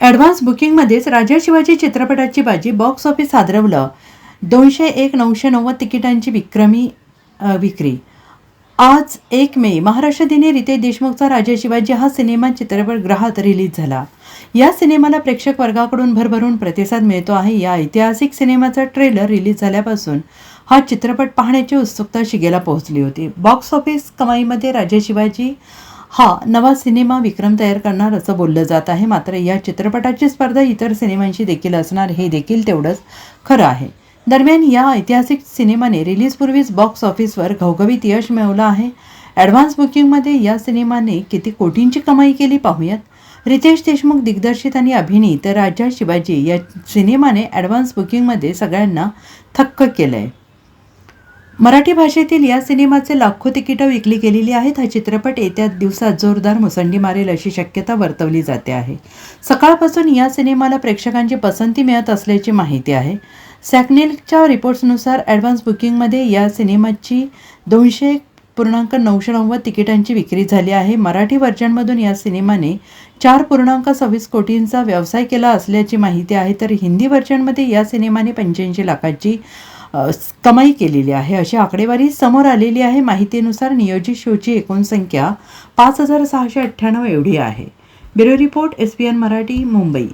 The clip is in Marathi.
ॲडव्हान्स बुकिंगमध्येच राजा शिवाजी चित्रपटाची बाजी बॉक्स ऑफिस हादरवलं. 201,990 तिकिटांची विक्रमी विक्री. आज 1 मे महाराष्ट्र दिनी रितेश देशमुखचा राजा शिवाजी हा सिनेमा चित्रपटगृहात रिलीज झाला. या सिनेमाला प्रेक्षक वर्गाकडून भरभरून प्रतिसाद मिळतो आहे. या ऐतिहासिक सिनेमाचा ट्रेलर रिलीज झाल्यापासून हा चित्रपट पाहण्याची उत्सुकता शिगेला पोहोचली होती. बॉक्स ऑफिस कमाईमध्ये राजा शिवाजी हा नवा सिनेमा विक्रम तयार करणार असं बोललं जात आहे. मात्र या चित्रपटाची स्पर्धा इतर सिनेमांशी देखील असणार हे देखील तेवढंच खरं आहे. दरम्यान या ऐतिहासिक सिनेमाने रिलीजपूर्वीच बॉक्स ऑफिसवर घवघवीत यश मिळवलं आहे. ॲडव्हान्स बुकिंगमध्ये या सिनेमाने किती कोटींची कमाई केली पाहूयात. रितेश देशमुख दिग्दर्शित आणि अभिनीत राजा शिवाजी या सिनेमाने ॲडव्हान्स बुकिंगमध्ये सगळ्यांना थक्क केलं आहे. मराठी भाषेतील या सिनेमाचे लाखो तिकीटं विकली गेलेली आहेत. हा चित्रपट येत्या दिवसात जोरदार मुसंडी मारेल अशी शक्यता वर्तवली जाते आहे. सकाळपासून या सिनेमाला प्रेक्षकांची पसंती मिळत असल्याची माहिती आहे. सॅकनेलच्या रिपोर्ट्सनुसार ॲडव्हान्स बुकिंगमध्ये या सिनेमाची 200,990 तिकिटांची विक्री झाली आहे. मराठी व्हर्जनमधून या सिनेमाने 4,26 कोटींचा व्यवसाय केला असल्याची माहिती आहे. तर हिंदी व्हर्जनमध्ये या सिनेमाने 85 लाखाची कमाई केलेली आहे अशी आकडेवारी समोर आलेली आहे. माहितीनुसार नियोजित शोची एकूण संख्या 5,698 एवढी आहे. Bureau report, SBN Marathi, Mumbai.